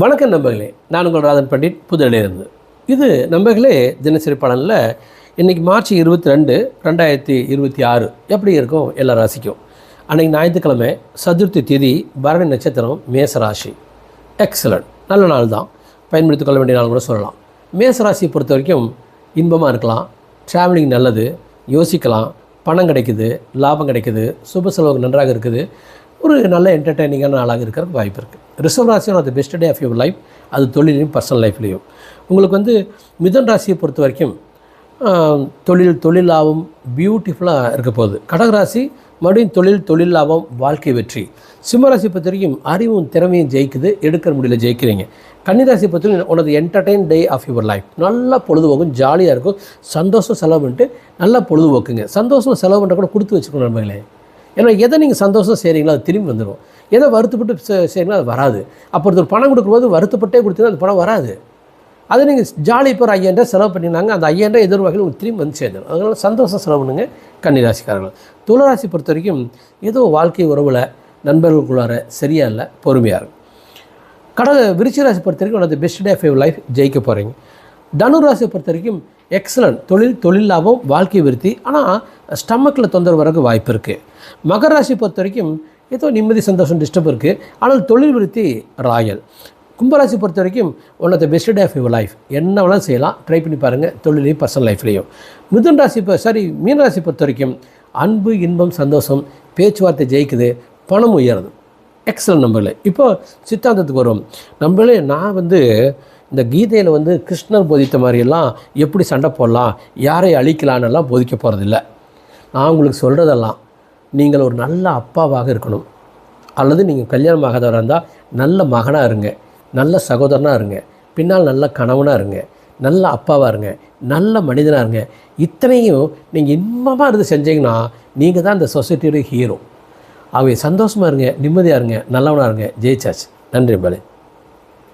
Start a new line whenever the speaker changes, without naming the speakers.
வணக்கம் நண்பர்களே, நான் உங்கள் ராதன் பண்டிட் புதுடலிருந்து. இது நண்பர்களே தினசரி பலனில் இன்றைக்கி மார்ச் 22, 2026 எப்படி இருக்கும் எல்லா ராசிக்கும். அன்றைக்கி ஞாயிற்றுக்கிழமை, சதுர்த்தி திதி, பரணி நட்சத்திரம், மேசராசி. எக்ஸலண்ட், நல்ல நாள் தான், பயன்படுத்திக் கொள்ள வேண்டிய நாள் கூட சொல்லலாம். மேசராசியை பொறுத்த வரைக்கும் இன்பமாக இருக்கலாம், ட்ராவலிங் நல்லது, யோசிக்கலாம், பணம் கிடைக்குது, லாபம் கிடைக்குது, சுப செலவு நன்றாக இருக்குது, ஒரு நல்ல என்டர்டெய்னிங்கான நாளாக இருக்கிறதுக்கு வாய்ப்பு இருக்குது. ரிஷப ராசியும் அது best day of your life. அது தொழிலையும் பர்சனல் லைஃப்லேயும் உங்களுக்கு மிதுன ராசியை பொறுத்த வரைக்கும் தொழில் லாபம் பியூட்டிஃபுல்லாக இருக்க போகுது. கடகராசி மறுபடியும் தொழில் லாபம், வாழ்க்கை வெற்றி. சிம்மராசி பொறுத்த வரைக்கும் அறிவும் திறமையும் ஜெயிக்குது, எடுக்கிற முடியல ஜெயிக்கிறீங்க. கன்னிராசி பொறுத்த வரைக்கும் உனது entertain day of your life. நல்லா பொழுதுபோக்கும், ஜாலியாக இருக்கும், சந்தோஷம் செலவு பண்ணிட்டு நல்லா பொழுதுபோக்குங்க. சந்தோஷம் செலவு பண்ணுற கூட கொடுத்து வச்சுக்கணும் நண்பர்களே. ஏன்னா எதை நீங்கள் சந்தோஷம் செய்கிறீங்களோ அது திரும்பி வந்துடும். எதை வருத்தப்பட்டு செய்கிறீங்களோ அது வராது. அப்போ ஒருத்தர் பணம் கொடுக்கும்போது வருத்தப்பட்டே கொடுத்தீங்கன்னா அந்த பணம் வராது. அதை நீங்கள் ஜாலி இப்போ ஒரு 5000 செலவு பண்ணினாங்க, அந்த 5000 எதிர் வகையில் உங்களுக்கு திரும்பி வந்து சேர்ந்துடும். அதனால் சந்தோஷம் செலவு பண்ணுங்க கன்னிராசிக்காரர்கள். துளாராசி பொறுத்த வரைக்கும் ஏதோ வாழ்க்கை உறவில் நண்பர்களுக்குள்ளார சரியாக இல்லை, பொறுமையாக இருக்கும். விருச்சிகராசி பொறுத்த வரைக்கும் உனது best day of your life, ஜெயிக்க போகிறீங்க. தனுராசியை பொறுத்த வரைக்கும் எக்ஸலண்ட், தொழில் லாபம், வாழ்க்கை விருத்தி. ஆனால் ஸ்டமக்கில் தொந்தரவு வரக்கு வாய்ப்பு இருக்குது. மகர ராசி பொறுத்த வரைக்கும் ஏதோ நிம்மதி, சந்தோஷம், டிஸ்டர்ப் இருக்குது. ஆனால் தொழில் விருத்தி ராயல். கும்பராசி பொறுத்த வரைக்கும் one of the best day of your life. என்ன வேணாலும் செய்யலாம், ட்ரை பண்ணி பாருங்கள், தொழிலையும் பர்சனல் லைஃப்லேயும். மீனராசி பொறுத்த வரைக்கும் அன்பு, இன்பம், சந்தோஷம், பேச்சுவார்த்தை ஜெயிக்குது, பணம் உயருது. எக்ஸலண்ட் நம்பர்களே. இப்போது சித்தாந்தத்துக்கு வரும் நம்பளே. நான் இந்த கீதையில் கிருஷ்ணர் போதித்த மாதிரியெல்லாம் எப்படி சண்டை போடலாம், யாரை அழிக்கலான்னெல்லாம் போதிக்க போகிறதில்ல. நான் உங்களுக்கு சொல்கிறதெல்லாம் நீங்கள் ஒரு நல்ல அப்பாவாக இருக்கணும், அல்லது நீங்கள் கல்யாணம் ஆகாதவராக இருந்தால் நல்ல மகனாக இருங்க, நல்ல சகோதரனாக இருங்க, பின்னால் நல்ல கணவனாக இருங்க, நல்ல அப்பாவாக இருங்க, நல்ல மனிதனாக இருங்க. இத்தனையும் நீங்கள் இன்பமாக இருந்து செஞ்சீங்கன்னா நீங்கள் தான் இந்த சொசைட்டியோட ஹீரோ. ஆகவே சந்தோஷமாக இருங்க, நிம்மதியாக இருங்க, நல்லவனாக இருங்க. ஜெயிச்சாச்சு. நன்றி பாலே.